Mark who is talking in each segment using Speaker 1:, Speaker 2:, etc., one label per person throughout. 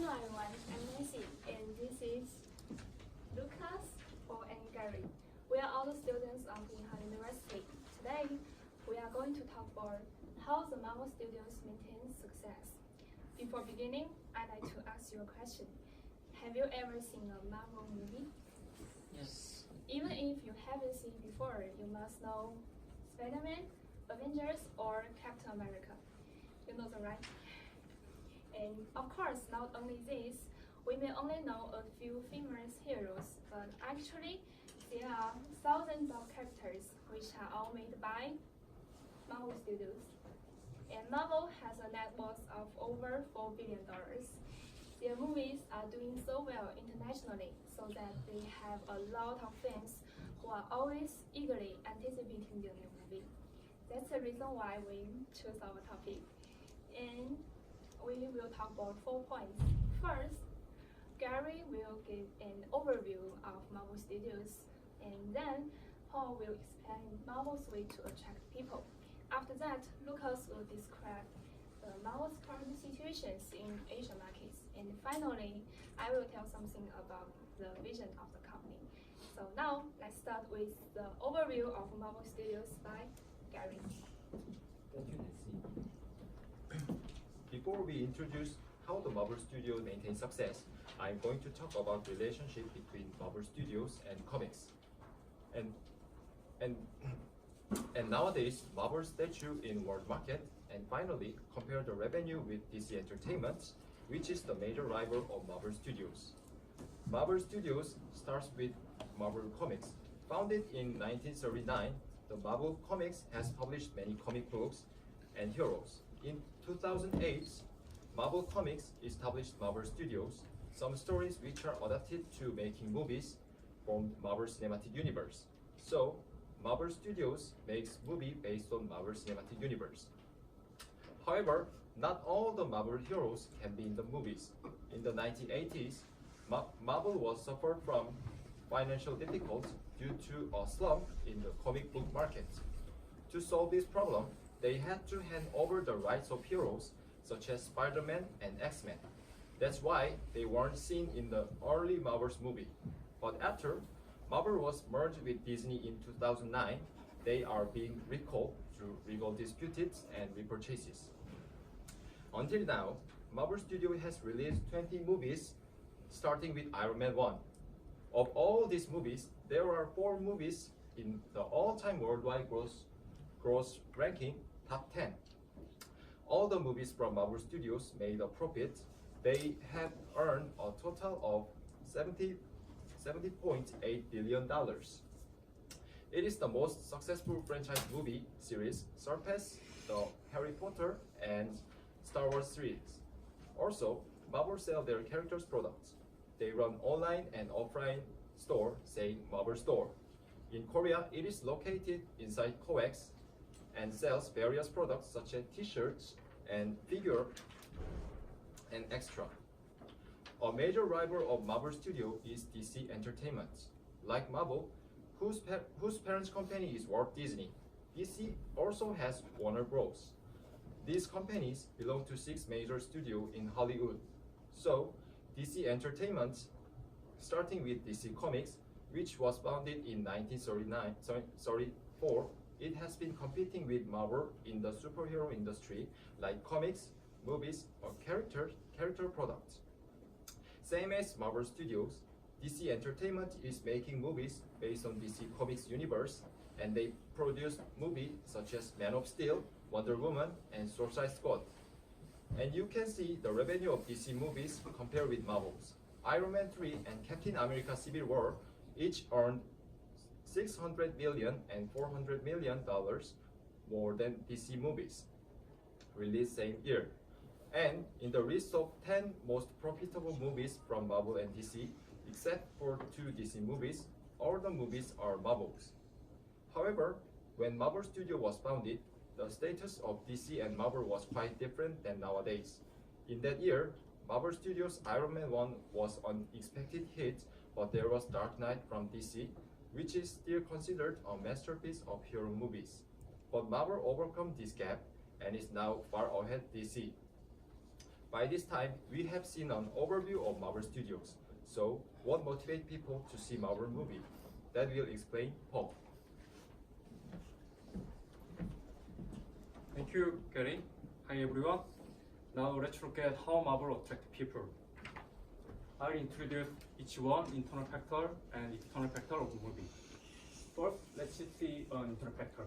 Speaker 1: Hello everyone, I'm Nancy, and this is Lucas, Paul, and Gary. We are all the students of Inha University. Today, we are going to talk about how the Marvel Studios maintain success. Before beginning, I'd like to ask you a question. Have you ever seen a Marvel movie?
Speaker 2: Yes.
Speaker 1: Even if you haven't seen before, you must know Spider-Man, Avengers, or Captain America. You know the right? And of course, not only this, we may only know a few famous heroes, but actually, there are thousands of characters which are all made by Marvel Studios. And Marvel has a net worth of over $4 billion. Their movies are doing so well internationally, so that they have a lot of fans who are always eagerly anticipating the new movie. That's the reason why we choose our topic. And we will talk about 4 points. First, Gary will give an overview of Marvel Studios, and then Paul will explain Marvel's way to attract people. After that, Lucas will describe Marvel's current situations in Asian markets. And finally, I will tell something about the vision of the company. So now, let's start with the overview of Marvel Studios by Gary.
Speaker 3: Thank you, Nancy. Before we introduce how the Marvel Studio maintains success, I'm going to talk about relationship between Marvel Studios and comics. And nowadays, Marvel statue in world market, and finally, compare the revenue with DC Entertainment, which is the major rival of Marvel Studios. Marvel Studios starts with Marvel Comics. Founded in 1939, the Marvel Comics has published many comic books and heroes. In 2008, Marvel Comics established Marvel Studios. Some stories which are adapted to making movies from Marvel Cinematic Universe. So, Marvel Studios makes movie based on Marvel Cinematic Universe. However, not all the Marvel heroes can be in the movies. In the 1980s, Marvel was suffered from financial difficulties due to a slump in the comic book market. To solve this problem, they had to hand over the rights of heroes such as Spider-Man and X-Men. That's why they weren't seen in the early Marvel's movie. But after Marvel was merged with Disney in 2009, they are being recalled through legal disputes and repurchases. Until now, Marvel Studios has released 20 movies, starting with Iron Man 1. Of all these movies, there are 4 movies in the all-time worldwide gross ranking top 10. All the movies from Marvel Studios made a profit. They have earned a total of $70.8 billion. It is the most successful franchise movie series, surpassed the Harry Potter and Star Wars series. Also, Marvel sell their characters' products. They run online and offline store, saying Marvel Store. In Korea, it is located inside COEX and sells various products such as t-shirts and figure and extra. A major rival of Marvel Studio is DC Entertainment. Like Marvel, whose parent company is Walt Disney, DC also has Warner Bros. These companies belong to 6 major studios in Hollywood. So, DC Entertainment, starting with DC Comics, which was founded in 1934, it has been competing with Marvel in the superhero industry, like comics, movies, or character products. Same as Marvel Studios, DC Entertainment is making movies based on DC Comics universe, and they produce movies such as Man of Steel, Wonder Woman, and Suicide Squad. And you can see the revenue of DC movies compared with Marvel's. Iron Man 3 and Captain America Civil War each earned $600 million and $400 million more than DC movies released same year. And in the list of 10 most profitable movies from Marvel and DC, except for 2 DC movies, all the movies are Marvel's. However, when Marvel Studio was founded, the status of DC and Marvel was quite different than nowadays. In that year, Marvel Studios' Iron Man 1 was an unexpected hit, but there was Dark Knight from DC, which is still considered a masterpiece of hero movies. But Marvel overcome this gap and is now far ahead DC. By this time, we have seen an overview of Marvel Studios. So, what motivates people to see Marvel movie? That will explain Paul.
Speaker 2: Thank you, Gary. Hi everyone. Now let's look at how Marvel attracts people. I'll introduce each one internal factor and external factor of the movie. First, let's see an internal factor.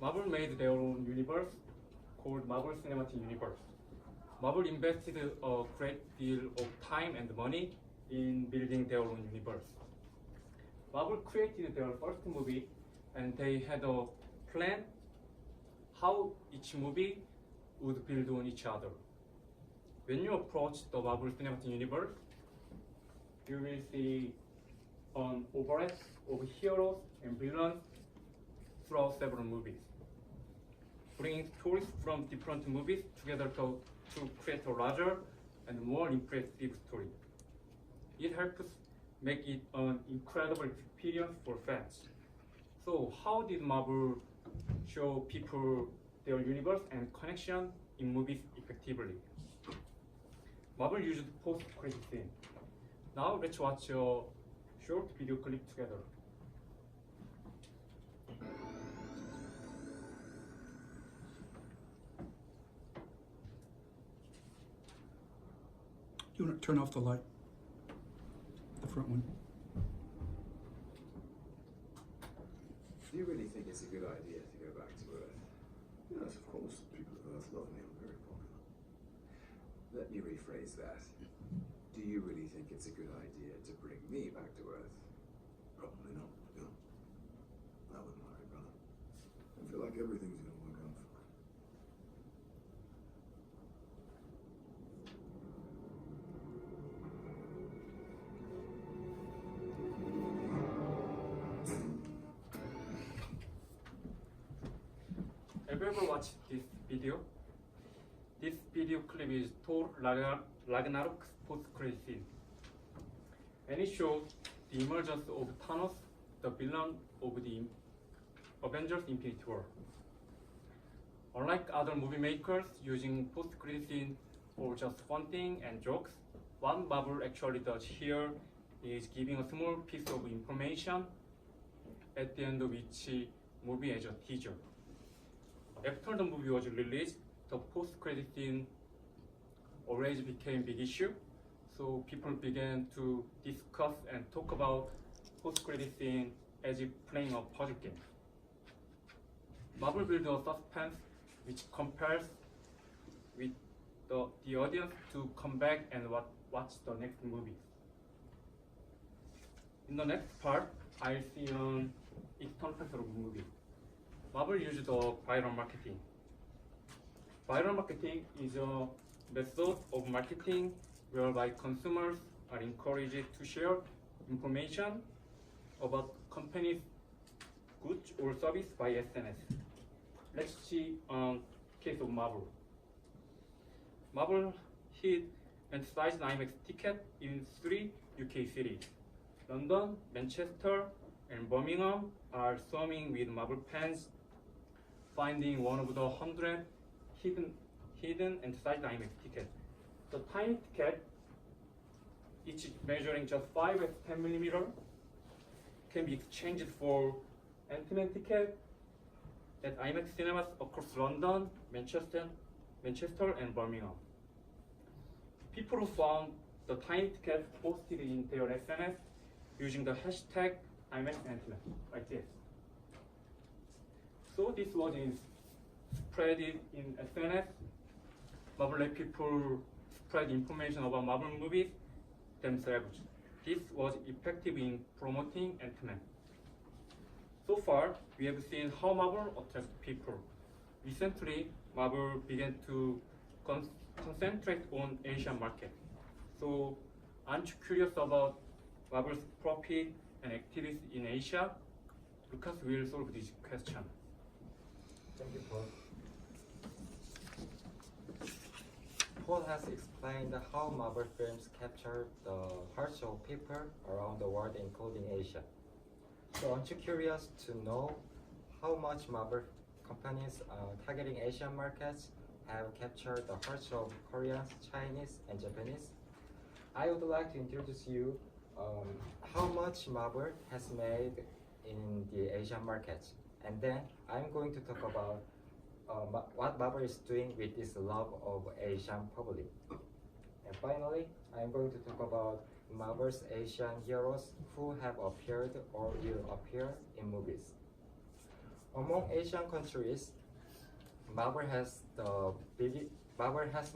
Speaker 2: Marvel made their own universe called Marvel Cinematic Universe. Marvel invested a great deal of time and money in building their own universe. Marvel created their first movie and they had a plan how each movie would build on each other. When you approach the Marvel Cinematic Universe, you will see an overlap of heroes and villains throughout several movies, bringing stories from different movies together to create a larger and more impressive story. It helps make it an incredible experience for fans. So how did Marvel show people their universe and connection in movies effectively? Marvel used post-credit scene. Now let's watch a short video clip together.
Speaker 4: You want to turn off the light? The front one.
Speaker 5: Do you really think it's a good idea to go back to Earth?
Speaker 6: Yes, of course. People of Earth love me. I'm very popular.
Speaker 5: Let me rephrase that. Do you really think it's a good idea to bring me back to Earth?
Speaker 6: Probably not. Yeah. That wouldn't worry, brother. I feel like everything's going to work out fine.
Speaker 2: Have you ever watched this video? This video clip is Thor Ragnarok's post-credit scene. And it shows the emergence of Thanos, the villain of the Avengers Infinity War. Unlike other movie makers using post-credit scene for just fun thing and jokes, what Marvel actually does here is giving a small piece of information at the end of each movie as a teaser. After the movie was released, the post-credit scene always became a big issue, so people began to discuss and talk about post-credit scene as if playing a puzzle game. Marvel built a suspense which compels with the audience to come back and watch the next movie. In the next part, I'll see an external factor of the movie. Marvel used viral marketing. Viral marketing is a method of marketing whereby consumers are encouraged to share information about companies' goods or service by SNS. Let's see a case of Marvel. Marvel hid and sized IMAX ticket in 3 UK cities. London, Manchester, and Birmingham are swarming with Marvel fans, finding one of the 100 hidden and sized IMAX tickets. The tiny ticket, each measuring just 5 at 10 millimeter, can be exchanged for Ant-Man ticket at IMAX cinemas across London, Manchester, and Birmingham. People who found the tiny ticket posted in their SNS using the hashtag IMAX Ant-Man, like this. So this was spread in SNS. Marvel let people spread information about Marvel movies themselves. This was effective in promoting Ant-Man. So far, we have seen how Marvel attracts people. Recently, Marvel began to concentrate on Asian market. So, aren't you curious about Marvel's profit and activities in Asia? Lucas will solve this question.
Speaker 3: Thank you, Paul. Paul has explained how Marvel films capture the hearts of people around the world, including Asia. So aren't you curious to know how much Marvel companies are targeting Asian markets
Speaker 7: have captured the hearts of Koreans, Chinese, and Japanese, I would like to introduce you how much Marvel has made in the Asian market. And then I'm going to talk about what Marvel is doing with this love of Asian public. And finally, I'm going to talk about Marvel's Asian heroes who have appeared or will appear in movies. Among Asian countries, Marvel has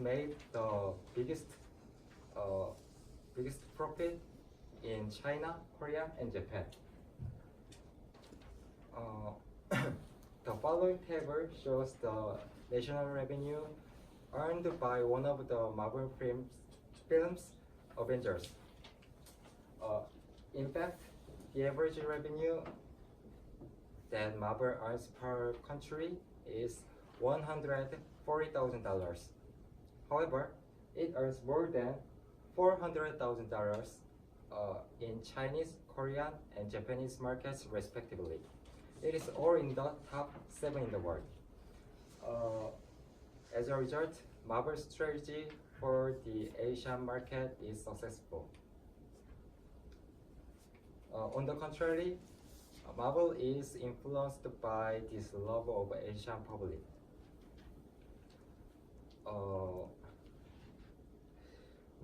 Speaker 7: made the biggest profit in China, Korea, and Japan. The following table shows the national revenue earned by one of the Marvel films, Avengers. In fact, the average revenue that Marvel earns per country is $140,000. However, it earns more than $400,000 in Chinese, Korean, and Japanese markets respectively. It is all in the top 7 in the world. As a result, Marvel's strategy for the Asian market is successful. On the contrary, Marvel is influenced by this love of Asian public.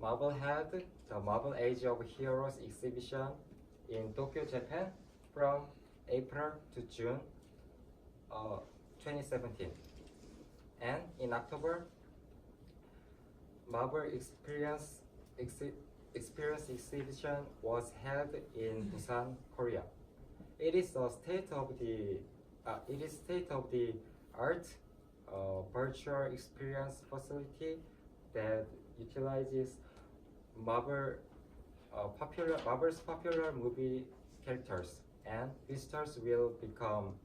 Speaker 7: Marvel had the Marvel Age of Heroes exhibition in Tokyo, Japan from April to June 2017. And in October, Marvel Experience exhibition was held in Busan, Korea. It is a state-of-the-art virtual experience facility that utilizes Marvel's popular movie characters, and visitors will become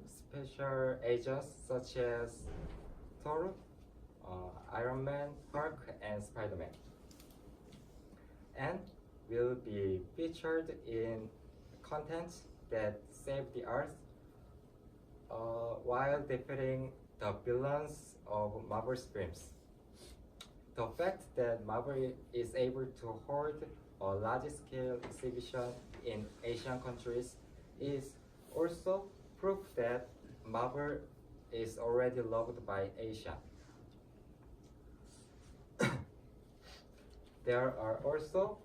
Speaker 7: special agents such as Thor, Iron Man, Hulk, and Spider-Man, and will be featured in content that save the earth while defeating the villains of Marvel's films. The fact that Marvel is able to hold a large-scale exhibition in Asian countries is also proof that Marvel is already loved by Asia. There are also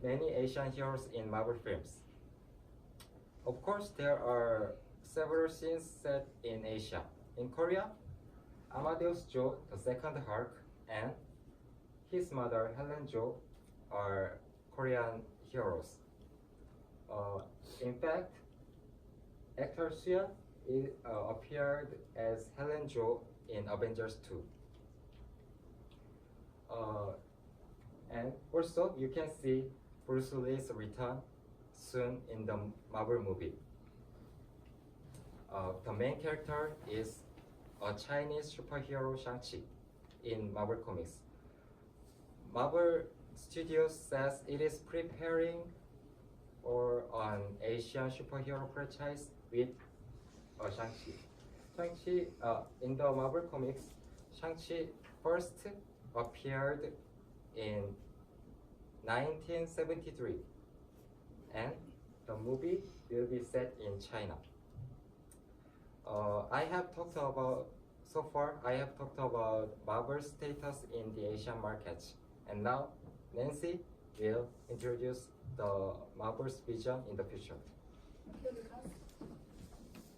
Speaker 7: many Asian heroes in Marvel films. Of course, there are several scenes set in Asia. In Korea, Amadeus Jo, the second Hulk, and his mother Helen Jo are Korean heroes. In fact, actor Suyeon appeared as Helen Jo in Avengers 2. And also, you can see Bruce Lee's return soon in the Marvel movie. The main character is a Chinese superhero Shang-Chi in Marvel Comics. Marvel Studios says it is preparing for an Asian superhero franchise with Shang-Chi. In the Marvel Comics, Shang-Chi first appeared in 1973, and the movie will be set in China. I have talked about Marvel's status in the Asian markets, and now Nancy will introduce the Marvel's vision in the future.
Speaker 1: Thank you, Lucas.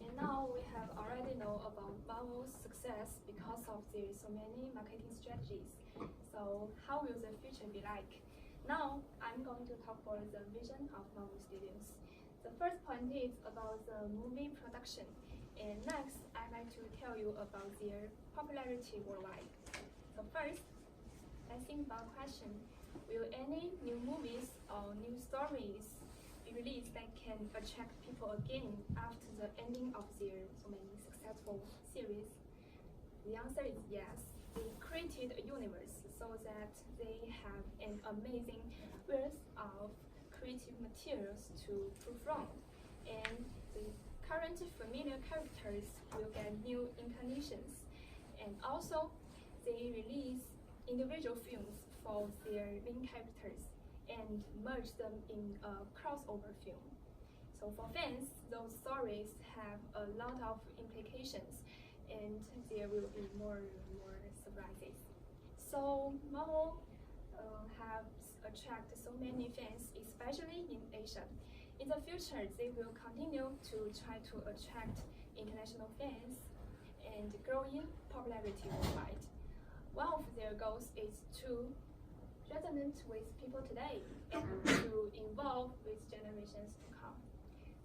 Speaker 1: And now we have already know about Marvel's success because of their so many marketing strategies. So how will the future be like? Now I'm going to talk about the vision of Marvel Studios. The first point is about the movie production. And next, I'd like to tell you about their popularity worldwide. So first, let's think about a question. Will any new movies or new stories be released that can attract people again after the ending of their so many successful series? The answer is yes. They created a universe so that they have an amazing wealth of creative materials to pull from. And the current familiar characters will get new incarnations, And also, they release individual films for their main characters and merge them in a crossover film. So for fans, those stories have a lot of implications, and there will be more surprises. So Marvel have attracted so many fans, especially in Asia. In the future, they will continue to try to attract international fans and grow in popularity worldwide. One of their goals is to resonate with people today and to evolve with generations to come.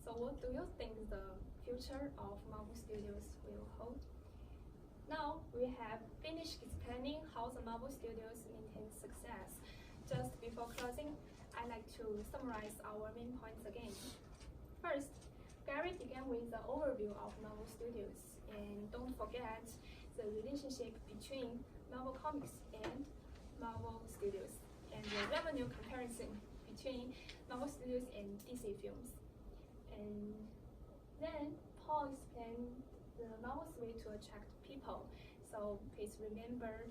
Speaker 1: So what do you think the future of Marvel Studios will hold? Now we have finished explaining how the Marvel Studios maintain success. Just before closing, I'd like to summarize our main points again. First, Gary began with the overview of Marvel Studios, and don't forget the relationship between Marvel Comics and Marvel Studios, and the revenue comparison between Marvel Studios and DC films. And then Paul explained the Marvel's way to attract people. So please remember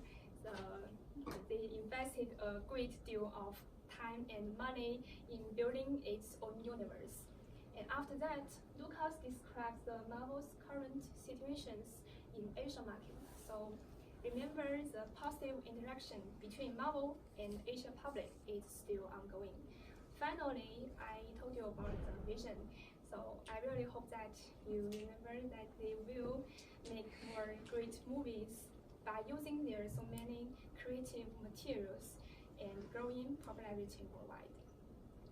Speaker 1: they invested a great deal of time and money in building its own universe. And after that, Lucas describes the Marvel's current situations in Asia market. So remember the positive interaction between Marvel and Asia public is still ongoing. Finally, I told you about the vision. So I really hope that you remember that they will make more great movies by using their so many creative materials and growing popularity worldwide.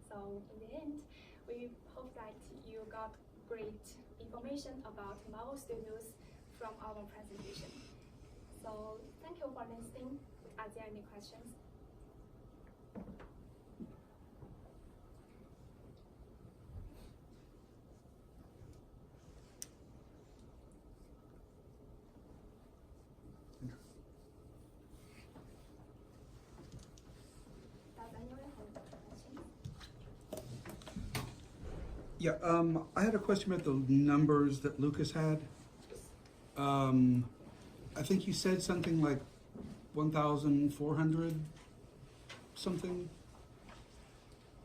Speaker 1: So in the end, we hope that you got great information about Marvel Studios from our presentation. So thank you for listening. Are there any questions? Does anyone have questions?
Speaker 4: Yeah, I had a question about the numbers that Lucas had. I think you said something like 1,400 something,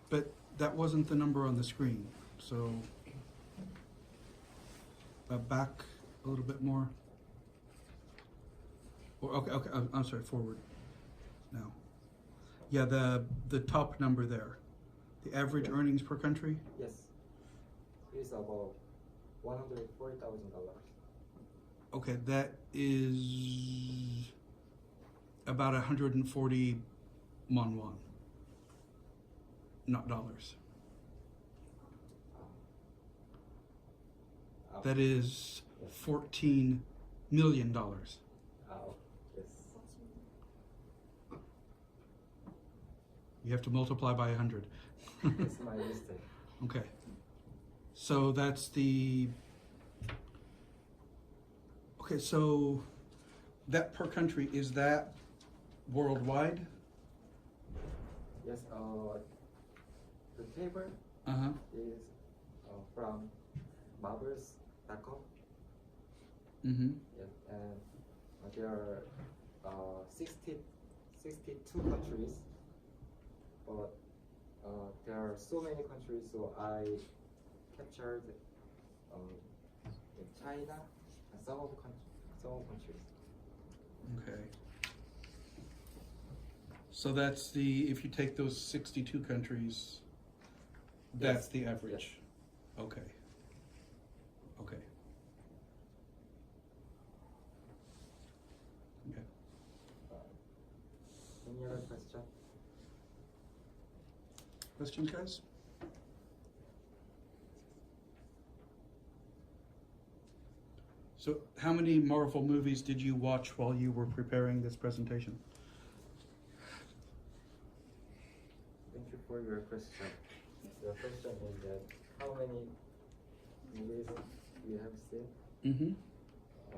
Speaker 4: but that wasn't the number on the screen. So back a little bit more. Or, okay, I'm sorry, forward now. Yeah, the top number there, the average earnings per country.
Speaker 7: Yes, it's about $140,000.
Speaker 4: Okay, that is about 140 won, not dollars. That is $14 million.
Speaker 7: Yes.
Speaker 4: You have to multiply by 100.
Speaker 7: It's my mistake.
Speaker 4: Okay. So that's the. Okay, so that per country, is that worldwide?
Speaker 7: Yes, the table
Speaker 4: Uh-huh.
Speaker 7: is from marbles.com.
Speaker 4: Mm-hmm.
Speaker 7: Yes, and there are 62 countries, but there are so many countries, so I captured in China and some of countries.
Speaker 4: Okay. So that's the, if you take those 62 countries, that's
Speaker 7: Yes.
Speaker 4: the average. Okay. Okay. Okay.
Speaker 7: Any other question?
Speaker 4: Questions, guys? So how many Marvel movies did you watch while you were preparing this presentation?
Speaker 7: Thank you for your question. The question is that how many movies you have seen?
Speaker 4: Mm-hmm.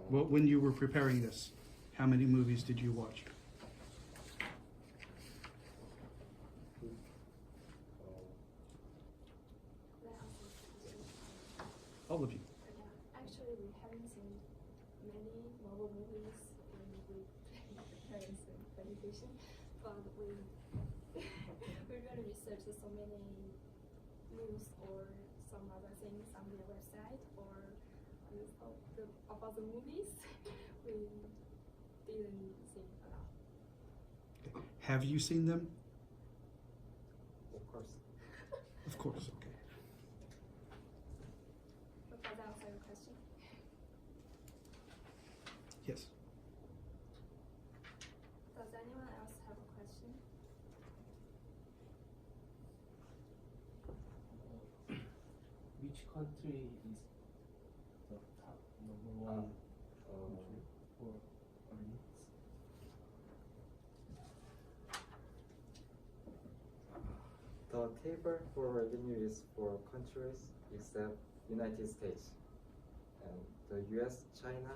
Speaker 4: Well, when you were preparing this, how many movies did you watch? All of you.
Speaker 1: Actually, we haven't seen many Marvel movies in competition, but we we really research so many news or some other things on their website or about the movies. We didn't think a lot.
Speaker 4: Have you seen them?
Speaker 7: Of course.
Speaker 4: Of course. Okay.
Speaker 1: Does that answer your question?
Speaker 4: Yes.
Speaker 1: Does anyone else have a question?
Speaker 8: Which country is the top number one country for earnings?
Speaker 7: The table for revenue is for countries except United States, and the U.S., China,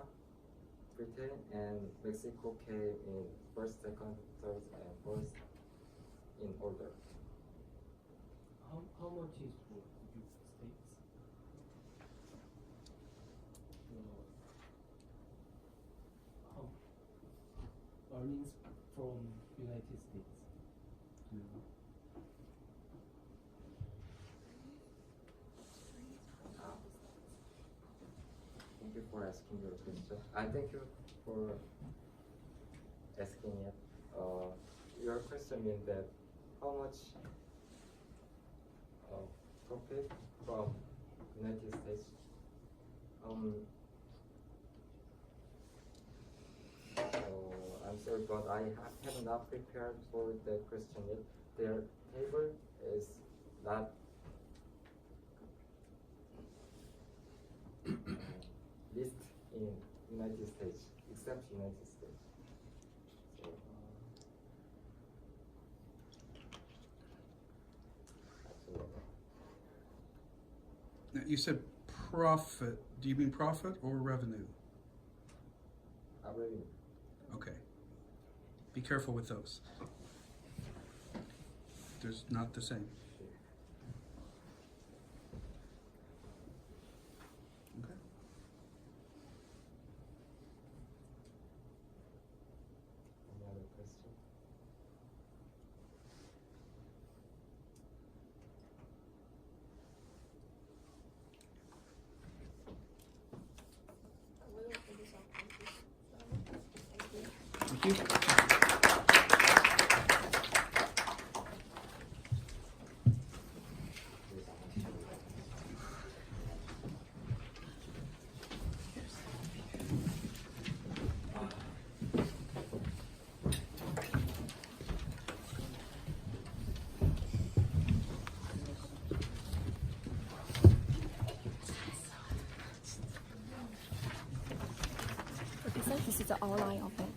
Speaker 7: Britain, and Mexico came in first, second, third, and fourth in order.
Speaker 8: How much is for United States? How earnings from United States? Do you know?
Speaker 7: Thank you for asking your question. I thank you for asking it. Your question means that how much profit from United States? I'm sorry, but I have not prepared for the question yet. Their table is not list in United States, except United States. So, absolutely.
Speaker 4: Now, you said profit. Do you mean profit or revenue?
Speaker 7: Revenue.
Speaker 4: Okay. Be careful with those. There's not the same. Okay.
Speaker 7: Any other question?
Speaker 1: We will finish our competition. So, thank you.
Speaker 4: Thank you.
Speaker 1: This is the outline of it.